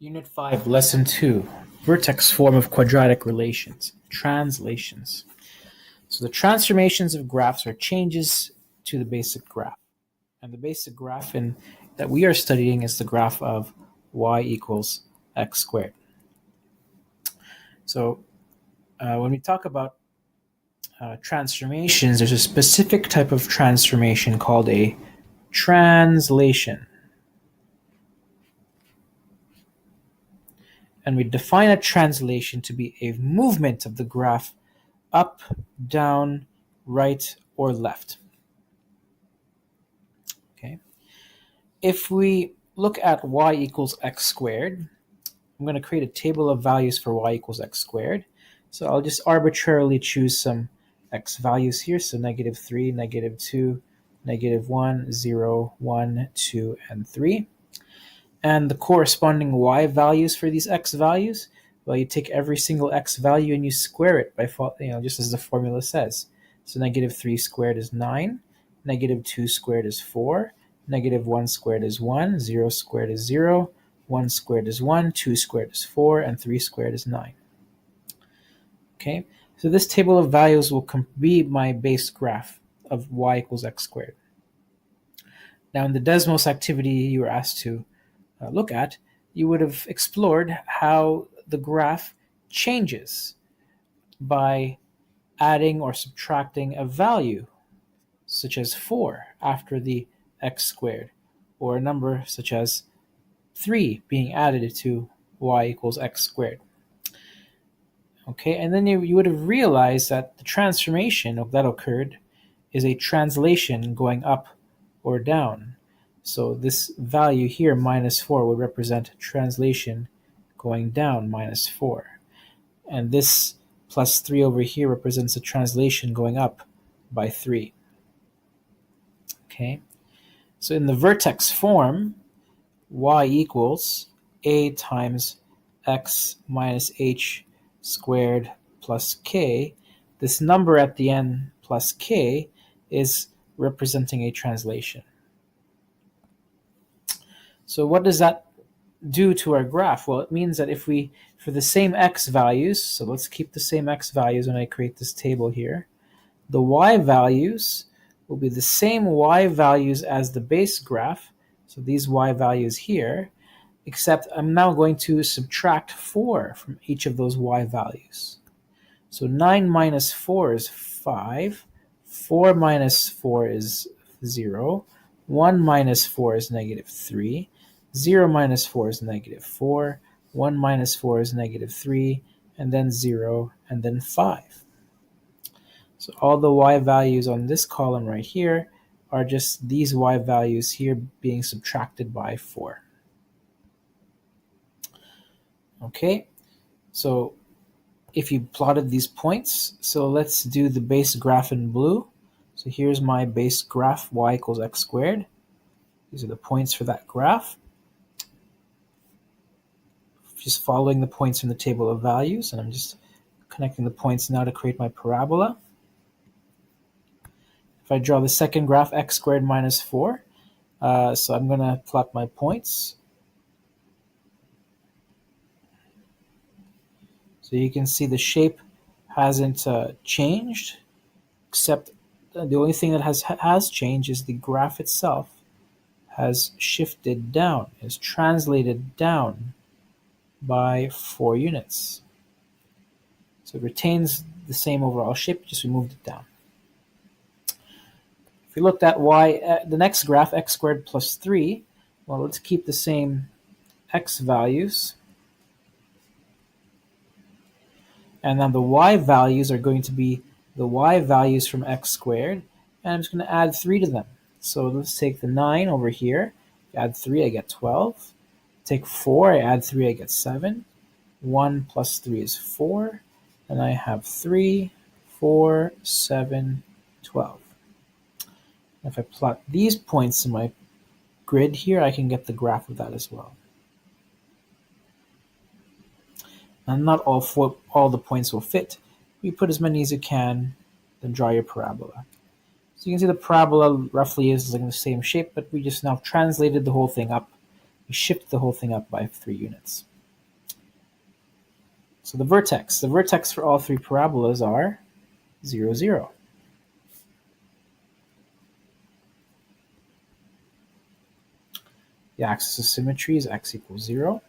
Unit 5, Lesson 2, Vertex form of quadratic relations, translations. So the transformations of graphs are changes to the basic graph. And the basic graph that we are studying is the graph of y equals x squared. So when we talk about transformations, there's a specific type of transformation called a translation. And we define a translation to be a movement of the graph up, down, right, or left. Okay. If we look at y equals x squared, I'm going to create a table of values for y equals x squared. So I'll just arbitrarily choose some x values here. So -3, -2, -1, 0, 1, 2, and 3. And the corresponding y values for these x values, well, you take every single x value and you square it by, just as the formula says. So -3 squared is 9, -2 squared is 4, -1 squared is 1, 0 squared is 0, 1 squared is 1, 2 squared is 4, and 3 squared is 9. Okay, so this table of values will be my base graph of y equals x squared. Now in the Desmos activity you were asked to look at, you would have explored how the graph changes by adding or subtracting a value such as 4 after the x squared, or a number such as 3 being added to y equals x squared. Okay, and then you would have realized that the transformation that occurred is a translation going up or down. So this value here, -4, would represent translation going down, -4. And this +3 over here represents a translation going up by 3. Okay, so in the vertex form, y equals a times x minus h squared plus k. This number at the end plus k is representing a translation. So what does that do to our graph? Well, it means that if we, for the same x values, so let's keep the same x values when I create this table here, the y values will be the same y values as the base graph, so these y values here, except I'm now going to subtract 4 from each of those y values. So 9 minus 4 is 5, 4 minus 4 is 0, 1 minus 4 is -3, 0 minus 4 is -4, 1 minus 4 is -3, and then 0, and then 5. So all the y values on this column right here are just these y values here being subtracted by 4. Okay, so if you plotted these points, so let's do the base graph in blue. So here's my base graph, y equals x squared. These are the points for that graph. Just following the points from the table of values, and I'm just connecting the points now to create my parabola. If I draw the second graph, x squared minus 4, so I'm going to plot my points. So you can see the shape hasn't changed, except the only thing that has changed is the graph itself has shifted down, is translated down by 4 units. So it retains the same overall shape, just we moved it down. If we looked at the next graph, x squared plus 3, well, let's keep the same x values. And now the y values are going to be the y values from x squared, and I'm just going to add 3 to them. So let's take the 9 over here, add 3, I get 12. Take 4, I add 3, I get 7. 1 plus 3 is 4, and I have 3, 4, 7, 12. If I plot these points in my grid here, I can get the graph of that as well. And not all the points will fit. You put as many as you can, then draw your parabola. So you can see the parabola roughly is like the same shape, but we just now translated the whole thing up. We shifted the whole thing up by 3 units. So the vertex for all three parabolas are 0, 0. The axis of symmetry is x equals 0.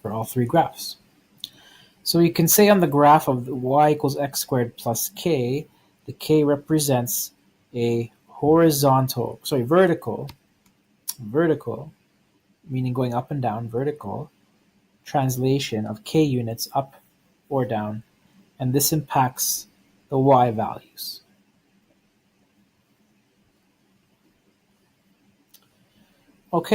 For all three graphs. So you can say on the graph of y equals x squared plus k, the k represents a vertical, meaning going up and down, vertical translation of k units up or down, and this impacts the y values. Okay.